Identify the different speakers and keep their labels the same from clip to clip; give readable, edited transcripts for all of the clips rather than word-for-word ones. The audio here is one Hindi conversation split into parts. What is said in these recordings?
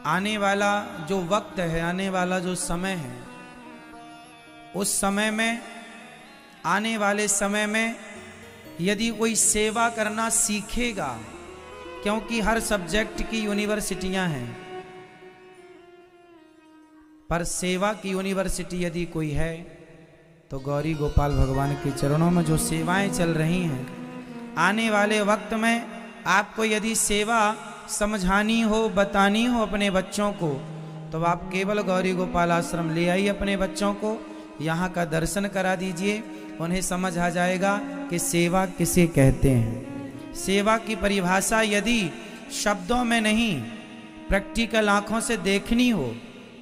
Speaker 1: आने वाला जो वक्त है, आने वाला जो समय है, उस समय में, आने वाले समय में यदि कोई सेवा करना सीखेगा, क्योंकि हर सब्जेक्ट की यूनिवर्सिटियां हैं, पर सेवा की यूनिवर्सिटी यदि कोई है तो गौरी गोपाल भगवान के चरणों में जो सेवाएं चल रही हैं, आने वाले वक्त में आपको यदि सेवा समझानी हो, बतानी हो अपने बच्चों को, तो आप केवल गौरी गोपाल आश्रम ले आइए, अपने बच्चों को यहाँ का दर्शन करा दीजिए, उन्हें समझ आ जाएगा कि सेवा किसे कहते हैं। सेवा की परिभाषा यदि शब्दों में नहीं, प्रैक्टिकल आंखों से देखनी हो,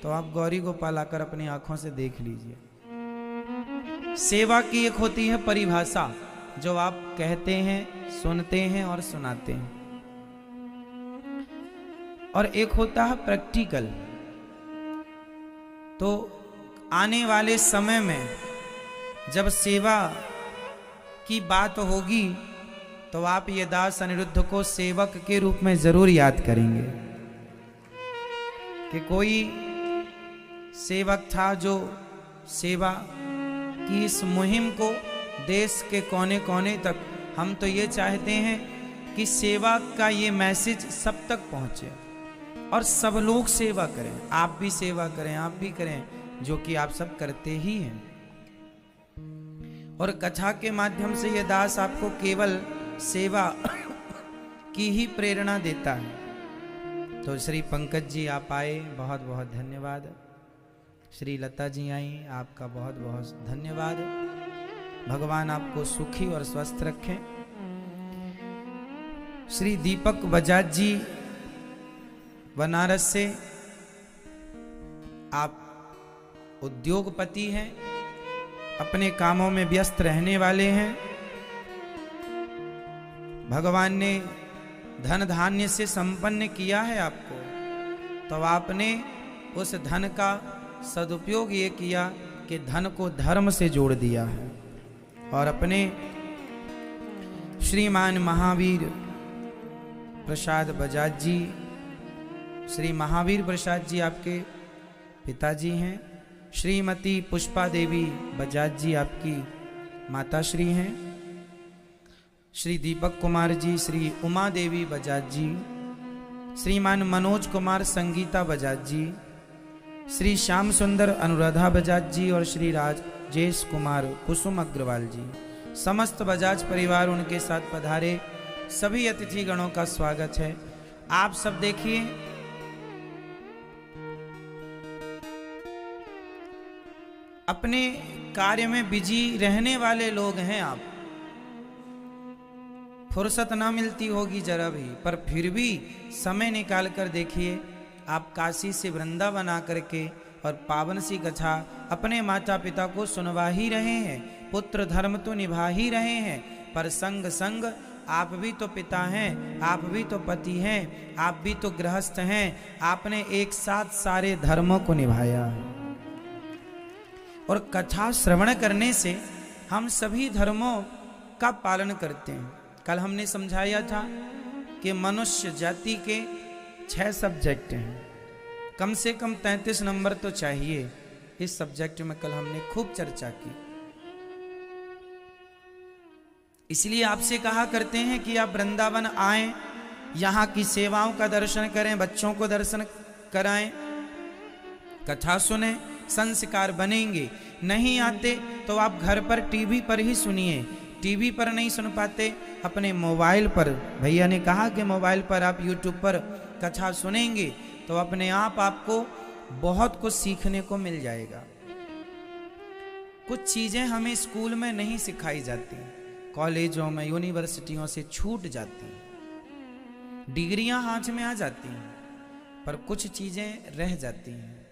Speaker 1: तो आप गौरी गोपाल आकर अपनी आंखों से देख लीजिए। सेवा की एक होती है परिभाषा, जो आप कहते हैं, सुनते हैं और सुनाते हैं, और एक होता है प्रैक्टिकल। तो आने वाले समय में जब सेवा की बात होगी, तो आप ये दास अनिरुद्ध को सेवक के रूप में जरूर याद करेंगे कि कोई सेवक था जो सेवा की इस मुहिम को देश के कोने कोने तक, हम तो ये चाहते हैं कि सेवा का ये मैसेज सब तक पहुंचे और सब लोग सेवा करें। आप भी सेवा करें, आप भी करें, जो कि आप सब करते ही हैं। और कथा के माध्यम से ये दास आपको केवल सेवा की ही प्रेरणा देता है। तो श्री पंकज जी आप आए, बहुत बहुत धन्यवाद। श्री लता जी आई, आपका बहुत बहुत धन्यवाद। भगवान आपको सुखी और स्वस्थ रखें। श्री दीपक बजाज जी बनारस से, आप उद्योगपति हैं, अपने कामों में व्यस्त रहने वाले हैं। भगवान ने धन धान्य से संपन्न किया है आपको, तो आपने उस धन का सदुपयोग ये किया कि धन को धर्म से जोड़ दिया है। और अपने श्रीमान महावीर प्रसाद बजाज जी, श्री महावीर प्रसाद जी आपके पिताजी हैं। श्रीमती पुष्पा देवी बजाज जी आपकी माताश्री हैं। श्री दीपक कुमार जी, श्री उमा देवी बजाज जी, श्रीमान मनोज कुमार संगीता बजाज जी, श्री श्याम सुंदर अनुराधा बजाज जी और श्री राजेश कुमार कुसुम अग्रवाल जी, समस्त बजाज परिवार उनके साथ पधारे सभी अतिथि गणों का स्वागत है। आप सब देखिए, अपने कार्य में बिजी रहने वाले लोग हैं आप, फुर्सत ना मिलती होगी जरा भी, पर फिर भी समय निकाल कर देखिए, आप काशी से वृंदावन आकर के और पावन सी कथा अपने माता पिता को सुनवा ही रहे हैं, पुत्र धर्म तो निभा ही रहे हैं, पर संग संग आप भी तो पिता हैं, आप भी तो पति हैं, आप भी तो गृहस्थ हैं। आपने एक साथ सारे धर्मों को निभाया है। और कथा श्रवण करने से हम सभी धर्मों का पालन करते हैं। कल हमने समझाया था कि मनुष्य जाति के 6 सब्जेक्ट हैं, कम से कम 33 नंबर तो चाहिए। इस सब्जेक्ट में कल हमने खूब चर्चा की। इसलिए आपसे कहा करते हैं कि आप वृंदावन आएं, यहाँ की सेवाओं का दर्शन करें, बच्चों को दर्शन कराएं, कथा सुने, संस्कार बनेंगे। नहीं आते तो आप घर पर टीवी पर ही सुनिए। टीवी पर नहीं सुन पाते, अपने मोबाइल पर, भैया ने कहा कि मोबाइल पर आप यूट्यूब पर कथा सुनेंगे तो अपने आप आपको बहुत कुछ सीखने को मिल जाएगा। कुछ चीजें हमें स्कूल में नहीं सिखाई जाती, कॉलेजों में, यूनिवर्सिटियों से छूट जाती हैं। डिग्रियां हाथ में आ जाती हैं, पर कुछ चीजें रह जाती हैं,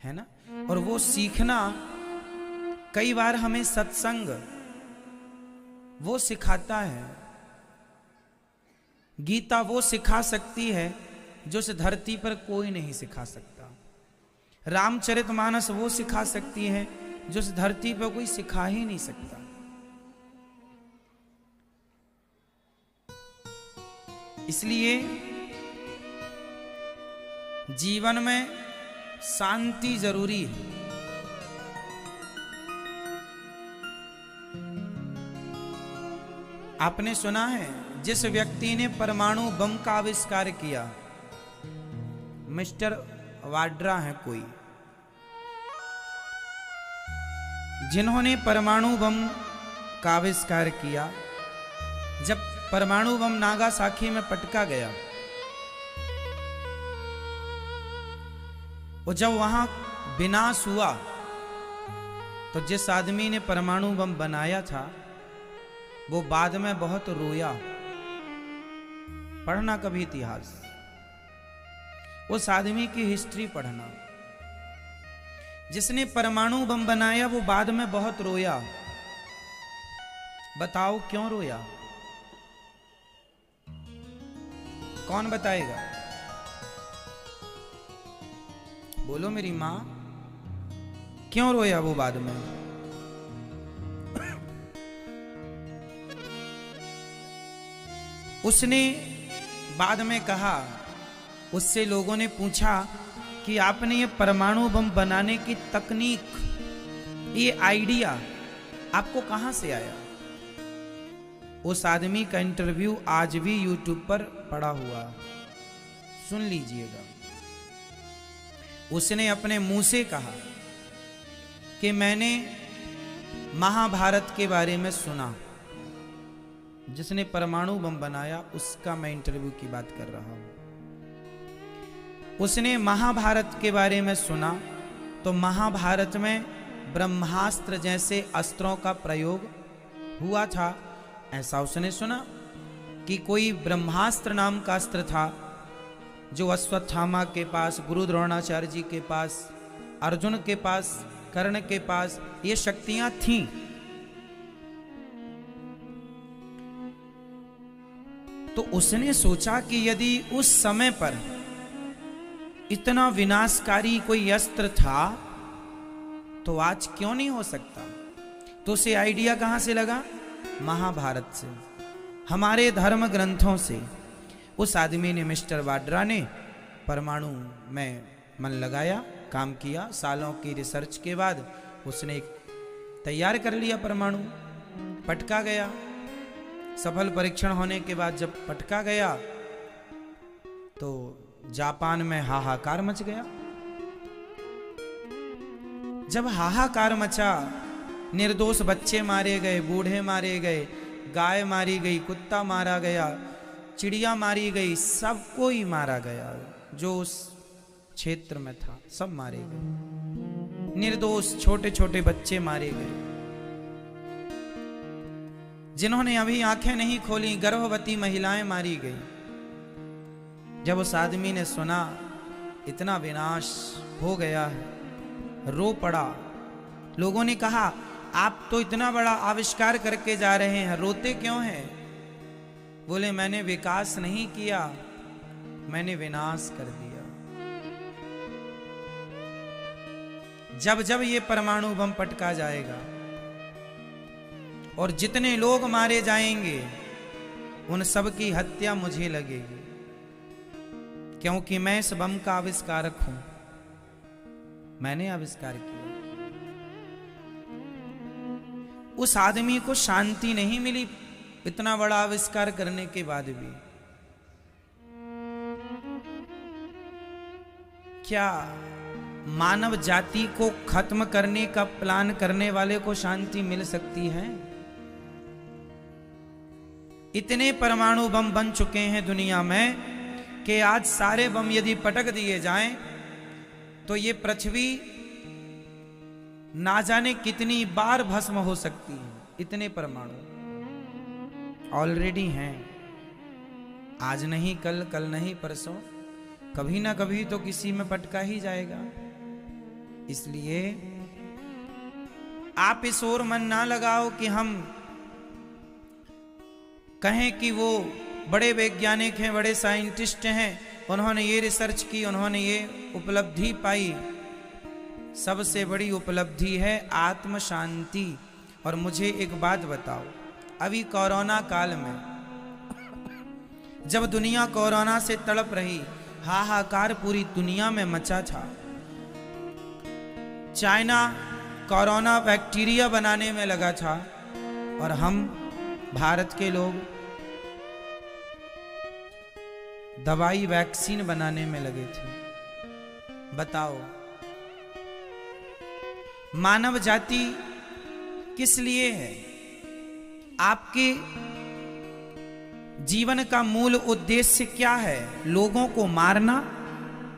Speaker 1: है ना। और वो सीखना कई बार हमें सत्संग वो सिखाता है। गीता वो सिखा सकती है जो इस धरती पर कोई नहीं सिखा सकता। रामचरितमानस वो सिखा सकती है जो इस धरती पर कोई सिखा ही नहीं सकता। इसलिए जीवन में शांति जरूरी है। आपने सुना है जिस व्यक्ति ने परमाणु बम का आविष्कार किया, मिस्टर वाड्रा है कोई, जिन्होंने परमाणु बम का आविष्कार किया। जब परमाणु बम नागासाकी में पटका गया और जब वहां विनाश हुआ तो जिस आदमी ने परमाणु बम बनाया था वो बाद में बहुत रोया। पढ़ना कभी इतिहास, उस आदमी की हिस्ट्री पढ़ना। जिसने परमाणु बम बनाया वो बाद में बहुत रोया। बताओ क्यों रोया? कौन बताएगा? बोलो मेरी मां, क्यों रोया वो बाद में? उसने बाद में कहा, उससे लोगों ने पूछा कि आपने ये परमाणु बम बनाने की तकनीक, ये आइडिया आपको कहां से आया? उस आदमी का इंटरव्यू आज भी यूट्यूब पर पड़ा हुआ, सुन लीजिएगा। उसने अपने मुंह से कहा कि मैंने महाभारत के बारे में सुना। जिसने परमाणु बम बनाया उसका मैं इंटरव्यू की बात कर रहा हूं। उसने महाभारत के बारे में सुना तो महाभारत में ब्रह्मास्त्र जैसे अस्त्रों का प्रयोग हुआ था, ऐसा उसने सुना कि कोई ब्रह्मास्त्र नाम का अस्त्र था जो अश्वत्थामा के पास, गुरु द्रोणाचार्य जी के पास, अर्जुन के पास, कर्ण के पास ये शक्तियां थीं। तो उसने सोचा कि यदि उस समय पर इतना विनाशकारी कोई अस्त्र था तो आज क्यों नहीं हो सकता। तो उसे आइडिया कहां से लगा? महाभारत से, हमारे धर्म ग्रंथों से। उस आदमी ने, मिस्टर वाड्रा ने, परमाणु में मन लगाया, काम किया। सालों की रिसर्च के बाद उसने तैयार कर लिया परमाणु। पटका गया। सफल परीक्षण होने के बाद जब पटका गया तो जापान में हाहाकार मच गया। जब हाहाकार मचा, निर्दोष बच्चे मारे गए, बूढ़े मारे गए, गाय मारी गई, कुत्ता मारा गया, चिड़िया मारी गई, सबको ही मारा गया जो उस क्षेत्र में था, सब मारे गए। निर्दोष छोटे छोटे बच्चे मारे गए। जिन्होंने अभी आंखें नहीं खोली, गर्भवती महिलाएं मारी गई। जब उस आदमी ने सुना इतना विनाश हो गया है, रो पड़ा। लोगों ने कहा, आप तो इतना बड़ा आविष्कार करके जा रहे हैं, रोते क्यों हैं? बोले, मैंने विकास नहीं किया, मैंने विनाश कर दिया। जब जब ये परमाणु बम पटका जाएगा और जितने लोग मारे जाएंगे उन सब की हत्या मुझे लगेगी, क्योंकि मैं इस बम का आविष्कारक हूं, मैंने आविष्कार किया। उस आदमी को शांति नहीं मिली इतना बड़ा आविष्कार करने के बाद भी। क्या मानव जाति को खत्म करने का प्लान करने वाले को शांति मिल सकती है? इतने परमाणु बम बन चुके हैं दुनिया में कि आज सारे बम यदि पटक दिए जाएं तो ये पृथ्वी ना जाने कितनी बार भस्म हो सकती है। इतने परमाणु ऑलरेडी हैं। आज नहीं कल, कल नहीं परसों, कभी ना कभी तो किसी में पटका ही जाएगा। इसलिए आप इस ओर मन ना लगाओ कि हम कहें कि वो बड़े वैज्ञानिक हैं, बड़े साइंटिस्ट हैं, उन्होंने ये रिसर्च की, उन्होंने ये उपलब्धि पाई। सबसे बड़ी उपलब्धि है आत्म शांति। और मुझे एक बात बताओ, अभी कोरोना काल में जब दुनिया कोरोना से तड़प रही, हाहाकार पूरी दुनिया में मचा था। चाइना कोरोना बैक्टीरिया बनाने में लगा था और हम भारत के लोग दवाई वैक्सीन बनाने में लगे थे। बताओ, मानव जाति किस लिए है? आपके जीवन का मूल उद्देश्य क्या है? लोगों को मारना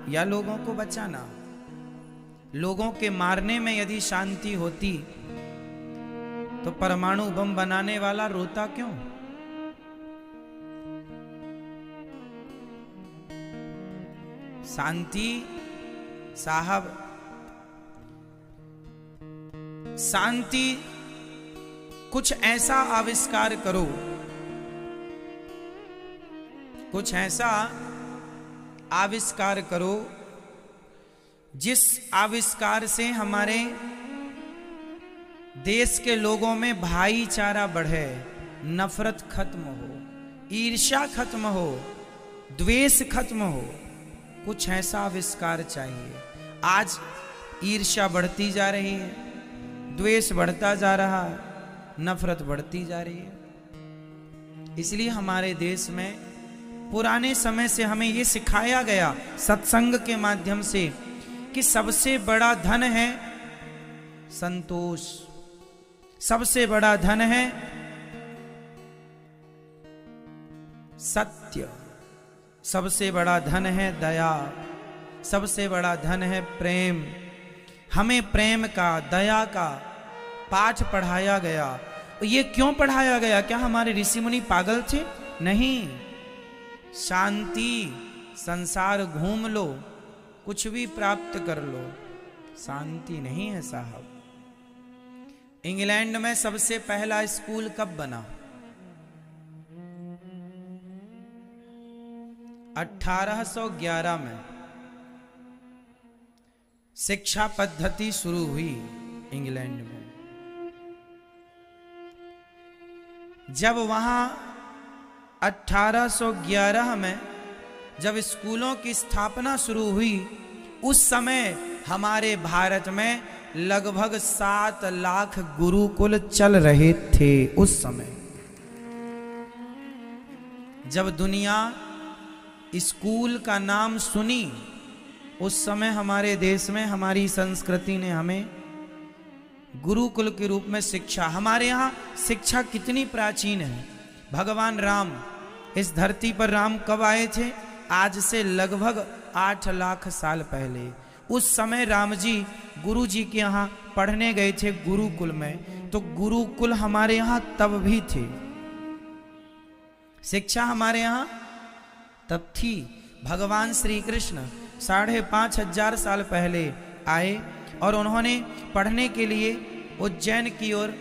Speaker 1: या लोगों को बचाना? लोगों के मारने में यदि शांति होती तो परमाणु बम बनाने वाला रोता क्यों? शांति साहब, शांति कुछ ऐसा आविष्कार करो, कुछ ऐसा आविष्कार करो जिस आविष्कार से हमारे देश के लोगों में भाईचारा बढ़े, नफरत खत्म हो, ईर्ष्या खत्म हो, द्वेष खत्म हो। कुछ ऐसा आविष्कार चाहिए। आज ईर्ष्या बढ़ती जा रही है, द्वेष बढ़ता जा रहा है, नफरत बढ़ती जा रही है। इसलिए हमारे देश में पुराने समय से हमें यह सिखाया गया सत्संग के माध्यम से कि सबसे बड़ा धन है संतोष, सबसे बड़ा धन है सत्य, सबसे बड़ा धन है दया, सबसे बड़ा धन है प्रेम। हमें प्रेम का, दया का पाठ पढ़ाया गया। ये क्यों पढ़ाया गया? क्या हमारे ऋषि मुनि पागल थे? नहीं। शांति, संसार घूम लो, कुछ भी प्राप्त कर लो, शांति नहीं है साहब। इंग्लैंड में सबसे पहला स्कूल कब बना? 1811 में शिक्षा पद्धति शुरू हुई इंग्लैंड में। जब वहां 1811 में जब स्कूलों की स्थापना शुरू हुई, उस समय हमारे भारत में लगभग 7 लाख गुरुकुल चल रहे थे। उस समय जब दुनिया स्कूल का नाम सुनी, उस समय हमारे देश में हमारी संस्कृति ने हमें गुरुकुल के रूप में शिक्षा, हमारे यहाँ शिक्षा कितनी प्राचीन है। भगवान राम इस धरती पर राम कब आए थे? आज से लगभग 8 लाख साल पहले। उस समय राम जी गुरु जी के यहाँ पढ़ने गए थे गुरुकुल में। तो गुरुकुल हमारे यहाँ तब भी थे, शिक्षा हमारे यहाँ तब थी। भगवान श्री कृष्ण 5,500 साल पहले आए और उन्होंने पढ़ने के लिए उज्जैन की ओर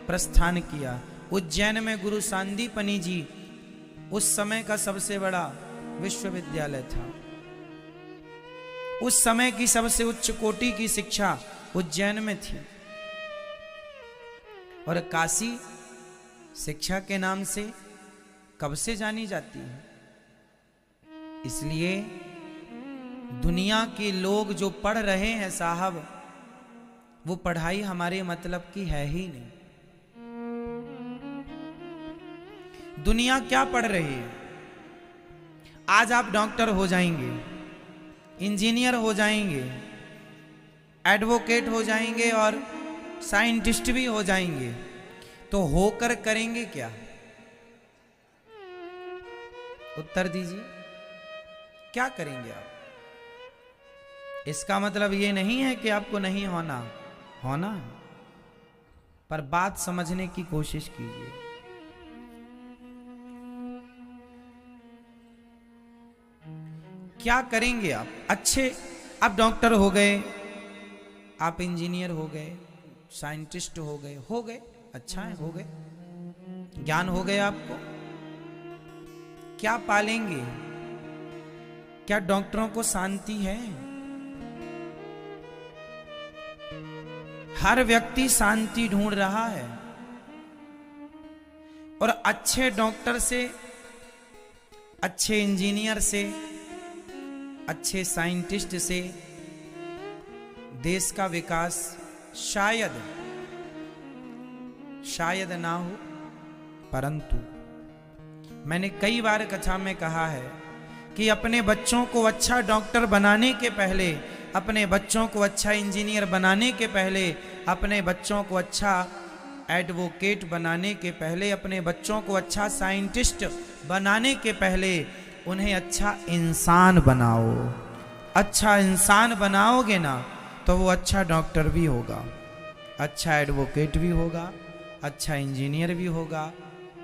Speaker 1: प्रस्थान किया। उज्जैन में गुरु सांदीपनि जी उस समय का सबसे बड़ा विश्वविद्यालय था। उस समय की सबसे उच्च कोटि की शिक्षा उज्जैन में थी। और काशी शिक्षा के नाम से कब से जानी जाती है। इसलिए दुनिया के लोग जो पढ़ रहे हैं साहब, वो पढ़ाई हमारे मतलब की है ही नहीं। दुनिया क्या पढ़ रही है? आज आप डॉक्टर हो जाएंगे, इंजीनियर हो जाएंगे, एडवोकेट हो जाएंगे और साइंटिस्ट भी हो जाएंगे, तो होकर करेंगे क्या? उत्तर दीजिए, क्या करेंगे आप? इसका मतलब ये नहीं है कि आपको नहीं होना, होना है, पर बात समझने की कोशिश कीजिए। क्या करेंगे आप? अच्छे आप डॉक्टर हो गए, आप इंजीनियर हो गए, साइंटिस्ट हो गए, अच्छा है, हो गए, ज्ञान हो गया आपको। क्या पालेंगे? क्या डॉक्टरों को शांति है? हर व्यक्ति शांति ढूंढ रहा है और अच्छे डॉक्टर से, अच्छे इंजीनियर से, अच्छे साइंटिस्ट से देश का विकास शायद ना हो, परंतु मैंने कई बार कथा में कहा है कि अपने बच्चों को अच्छा डॉक्टर बनाने के पहले, अपने बच्चों को अच्छा इंजीनियर बनाने के पहले, अपने बच्चों को अच्छा एडवोकेट बनाने के पहले, अपने बच्चों को अच्छा साइंटिस्ट बनाने के पहले उन्हें अच्छा इंसान बनाओ। अच्छा इंसान बनाओगे ना तो वो अच्छा डॉक्टर भी होगा, अच्छा एडवोकेट भी होगा, अच्छा इंजीनियर भी होगा,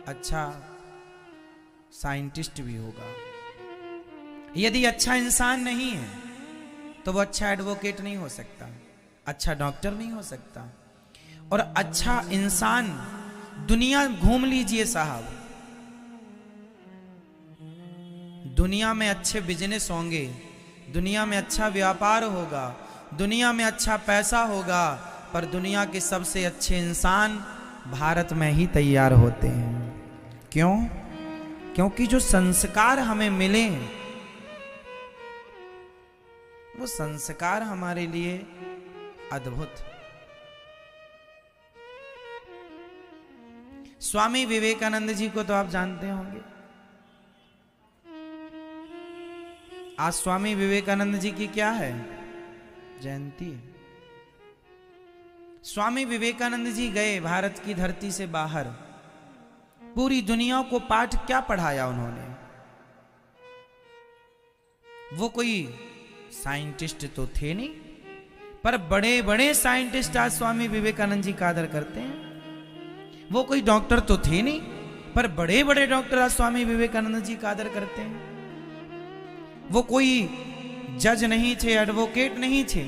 Speaker 1: अच्छा साइंटिस्ट भी होगा। यदि अच्छा इंसान नहीं है तो वो अच्छा एडवोकेट नहीं हो सकता, अच्छा डॉक्टर नहीं हो सकता। और अच्छा इंसान, दुनिया घूम लीजिए साहब, दुनिया में अच्छे बिजनेस होंगे, दुनिया में अच्छा व्यापार होगा, दुनिया में अच्छा पैसा होगा, पर दुनिया के सबसे अच्छे इंसान भारत में ही तैयार होते हैं। क्यों? क्योंकि जो संस्कार हमें मिले वो संस्कार हमारे लिए अद्भुत। स्वामी विवेकानंद जी को तो आप जानते होंगे। आज स्वामी विवेकानंद जी की क्या है? जयंती। स्वामी विवेकानंद जी गए भारत की धरती से बाहर, पूरी दुनिया को पाठ क्या पढ़ाया उन्होंने? वो कोई साइंटिस्ट तो थे नहीं, पर बड़े बड़े साइंटिस्ट आज स्वामी विवेकानंद जी का आदर करते हैं। वो कोई डॉक्टर तो थे नहीं, पर बड़े बड़े डॉक्टर आज स्वामी विवेकानंद जी का आदर करते हैं। वो कोई जज नहीं थे, एडवोकेट नहीं थे,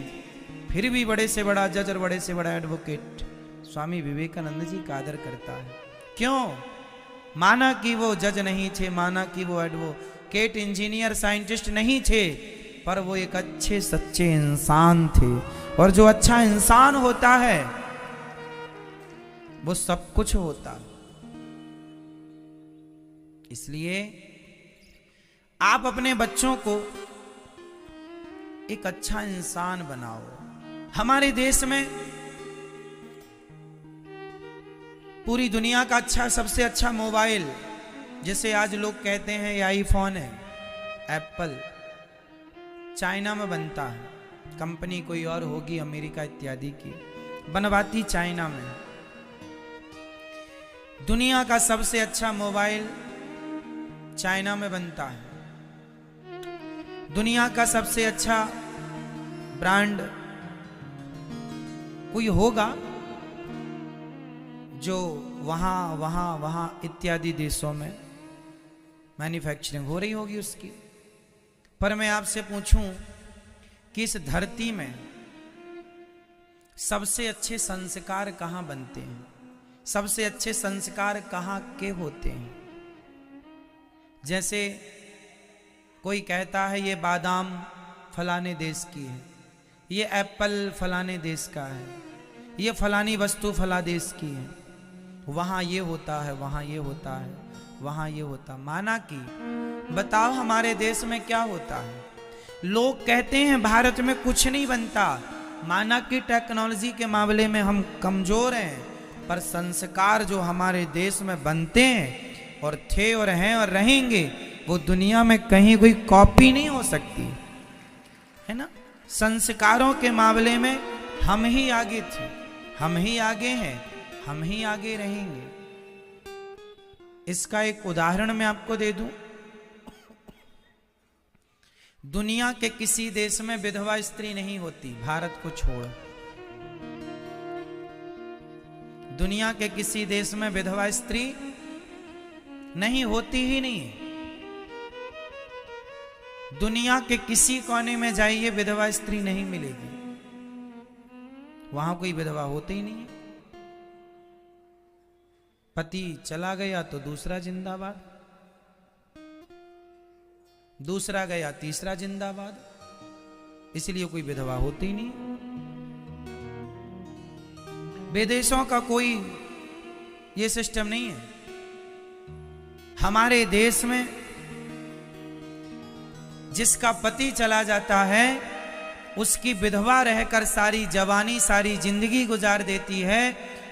Speaker 1: फिर भी बड़े से बड़ा जज और बड़े से बड़ा एडवोकेट स्वामी विवेकानंद जी का आदर करता है। क्यों? माना कि वो जज नहीं थे, माना कि वो एडवोकेट, इंजीनियर, साइंटिस्ट नहीं थे, पर वो एक अच्छे सच्चे इंसान थे। और जो अच्छा इंसान होता है वो सब कुछ होता। इसलिए आप अपने बच्चों को एक अच्छा इंसान बनाओ। हमारे देश में पूरी दुनिया का अच्छा, सबसे अच्छा मोबाइल जिसे आज लोग कहते हैं ये आईफोन है, एप्पल, चाइना में बनता है। कंपनी कोई और होगी, अमेरिका इत्यादि की, बनवाती चाइना में। दुनिया का सबसे अच्छा मोबाइल चाइना में बनता है। दुनिया का सबसे अच्छा ब्रांड कोई होगा जो वहां इत्यादि देशों में मैन्युफैक्चरिंग हो रही होगी उसकी। पर मैं आपसे पूछूं कि इस धरती में सबसे अच्छे संस्कार कहां बनते हैं? सबसे अच्छे संस्कार कहां के होते हैं? जैसे कोई कहता है ये बादाम फलाने देश की है, ये एप्पल फलाने देश का है, ये फलानी वस्तु फला देश की है, वहां ये होता है, वहां ये होता है, वहां ये होता। माना कि बताओ हमारे देश में क्या होता है? लोग कहते हैं भारत में कुछ नहीं बनता। माना कि टेक्नोलॉजी के मामले में हम कमजोर हैं, पर संस्कार जो हमारे देश में बनते हैं और थे और हैं और रहेंगे, वो दुनिया में कहीं कोई कॉपी नहीं हो सकती, है ना। संस्कारों के मामले में हम ही आगे थे, हम ही आगे हैं, हम ही आगे रहेंगे। इसका एक उदाहरण मैं आपको दे दूं। दुनिया के किसी देश में विधवा स्त्री नहीं होती, भारत को छोड़। दुनिया के किसी देश में विधवा स्त्री नहीं होती ही नहीं। दुनिया के किसी कोने में जाइए विधवा स्त्री नहीं मिलेगी, वहां कोई विधवा होती ही नहीं। पति चला गया तो दूसरा जिंदाबाद, दूसरा गया तीसरा जिंदाबाद, इसलिए कोई विधवा होती ही नहीं। विदेशों का कोई ये सिस्टम नहीं है। हमारे देश में जिसका पति चला जाता है उसकी विधवा रहकर सारी जवानी सारी जिंदगी गुजार देती है,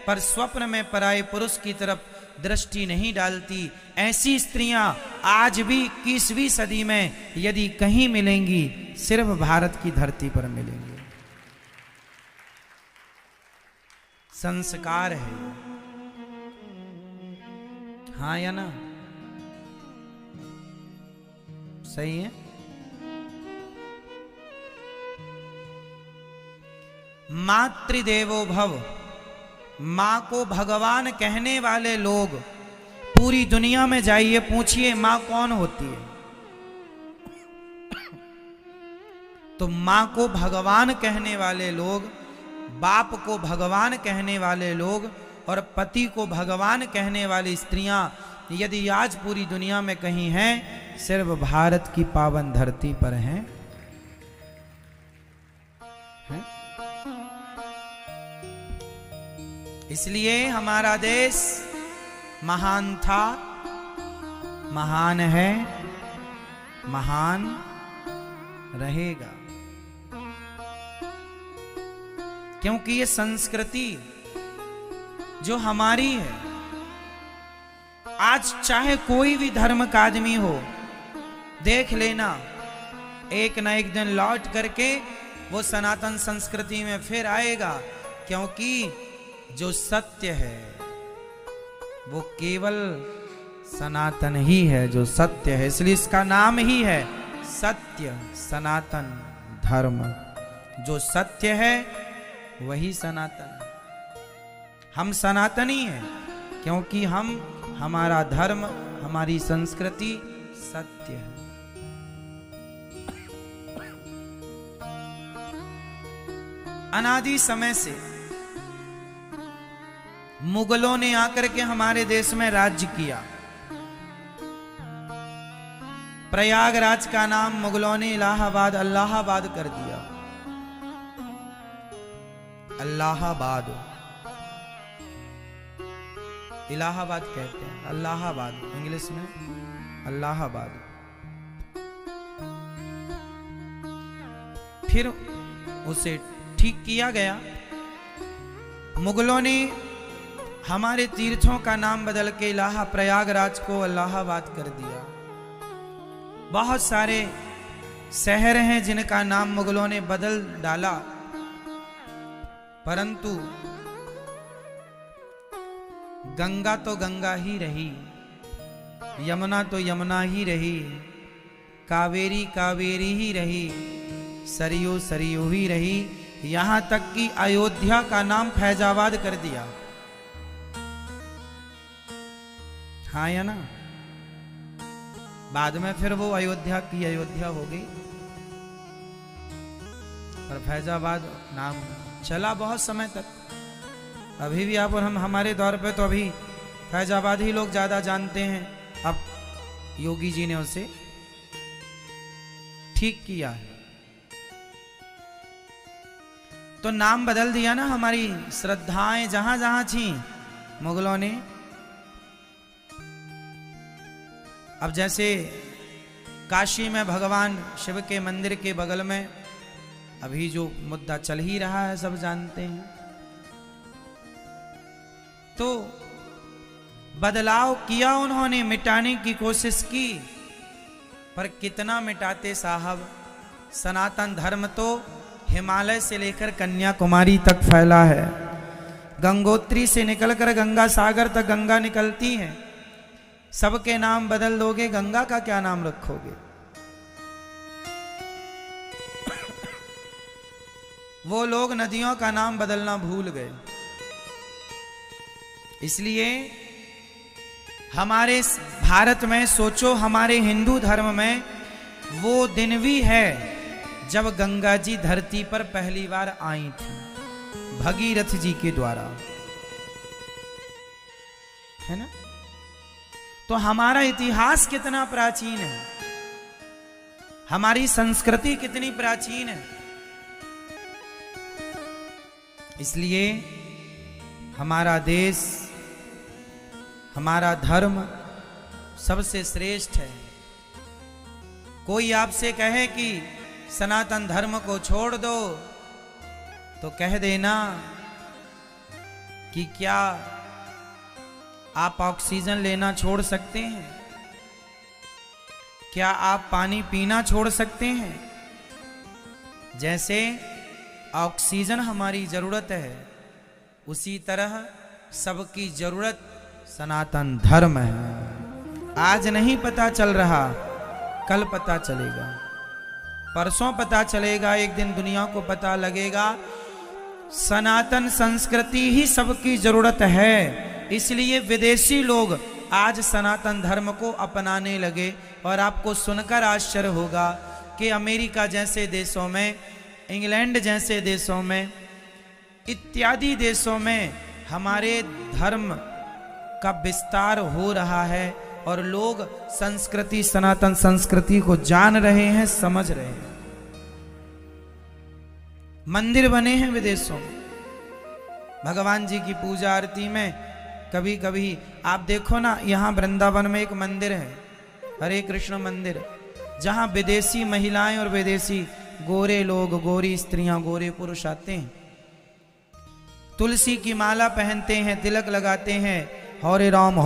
Speaker 1: पर स्वप्न में पराये पुरुष की तरफ दृष्टि नहीं डालती। ऐसी स्त्रियां आज भी 21वीं सदी में यदि कहीं मिलेंगी, सिर्फ भारत की धरती पर मिलेंगी। संस्कार है, हाँ या ना? सही है। मातृदेवो भव, मां को भगवान कहने वाले लोग पूरी दुनिया में जाइए, पूछिए मां कौन होती है, तो मां को भगवान कहने वाले लोग, बाप को भगवान कहने वाले लोग और पति को भगवान कहने वाली स्त्रियां यदि आज पूरी दुनिया में कहीं हैं, सिर्फ भारत की पावन धरती पर हैं। इसलिए हमारा देश महान था, महान है, महान रहेगा, क्योंकि ये संस्कृति जो हमारी है, आज चाहे कोई भी धर्म का आदमी हो, देख लेना एक ना एक दिन लौट करके वो सनातन संस्कृति में फिर आएगा, क्योंकि जो सत्य है वो केवल सनातन ही है, जो सत्य है, इसलिए इसका नाम ही है सत्य सनातन धर्म। जो सत्य है वही सनातन। हम सनातनी हैं क्योंकि हमारा धर्म, हमारी संस्कृति सत्य है। अनादि समय से मुगलों ने आकर के हमारे देश में राज्य किया। प्रयागराज का नाम मुगलों ने इलाहाबाद अल्लाहाबाद कर दिया। अल्लाहाबाद, इलाहाबाद कहते हैं, अल्लाहाबाद इंग्लिश में अल्लाहाबाद। फिर उसे ठीक किया गया। मुगलों ने हमारे तीर्थों का नाम बदल के प्रयागराज को अल्लाहाबाद कर दिया। बहुत सारे शहर हैं जिनका नाम मुगलों ने बदल डाला, परंतु गंगा तो गंगा ही रही, यमुना तो यमुना ही रही, कावेरी कावेरी ही रही, सरयू सरयू ही रही, यहां तक कि अयोध्या का नाम फैजाबाद कर दिया। हाँ या ना? बाद में फिर वो अयोध्या की अयोध्या हो गई, पर फैजाबाद नाम चला बहुत समय तक। अभी भी आप और हम, हमारे दौर पे तो अभी फैजाबाद ही लोग ज्यादा जानते हैं। अब योगी जी ने उसे ठीक किया है, तो नाम बदल दिया ना। हमारी श्रद्धाएं जहां जहां थी मुगलों ने, अब जैसे काशी में भगवान शिव के मंदिर के बगल में अभी जो मुद्दा चल ही रहा है, सब जानते हैं, तो बदलाव किया उन्होंने, मिटाने की कोशिश की, पर कितना मिटाते साहब। सनातन धर्म तो हिमालय से लेकर कन्याकुमारी तक फैला है। गंगोत्री से निकलकर गंगा सागर तक गंगा निकलती है। सबके नाम बदल दोगे, गंगा का क्या नाम रखोगे? वो लोग नदियों का नाम बदलना भूल गए। इसलिए हमारे भारत में सोचो, हमारे हिंदू धर्म में वो दिन भी है जब गंगा जी धरती पर पहली बार आई थी, भगीरथ जी के द्वारा, है ना? तो हमारा इतिहास कितना प्राचीन है, हमारी संस्कृति कितनी प्राचीन है। इसलिए हमारा देश, हमारा धर्म सबसे श्रेष्ठ है। कोई आपसे कहे कि सनातन धर्म को छोड़ दो, तो कह देना कि क्या आप ऑक्सीजन लेना छोड़ सकते हैं? क्या आप पानी पीना छोड़ सकते हैं? जैसे ऑक्सीजन हमारी जरूरत है, उसी तरह सबकी जरूरत सनातन धर्म है। आज नहीं पता चल रहा, कल पता चलेगा, परसों पता चलेगा, एक दिन दुनिया को पता लगेगा सनातन संस्कृति ही सबकी जरूरत है। इसलिए विदेशी लोग आज सनातन धर्म को अपनाने लगे। और आपको सुनकर आश्चर्य होगा कि अमेरिका जैसे देशों में, इंग्लैंड जैसे देशों में, इत्यादि देशों में हमारे धर्म का विस्तार हो रहा है और लोग संस्कृति, सनातन संस्कृति को जान रहे हैं, समझ रहे हैं। मंदिर बने हैं विदेशों में भगवान जी की पूजा आरती में। कभी कभी आप देखो ना, यहाँ वृंदावन में एक मंदिर है, हरे कृष्ण मंदिर, जहां विदेशी महिलाएं और विदेशी गोरे लोग, गोरी स्त्रियां, गोरे पुरुष आते हैं, तुलसी की माला पहनते हैं, तिलक लगाते हैं, हरे राम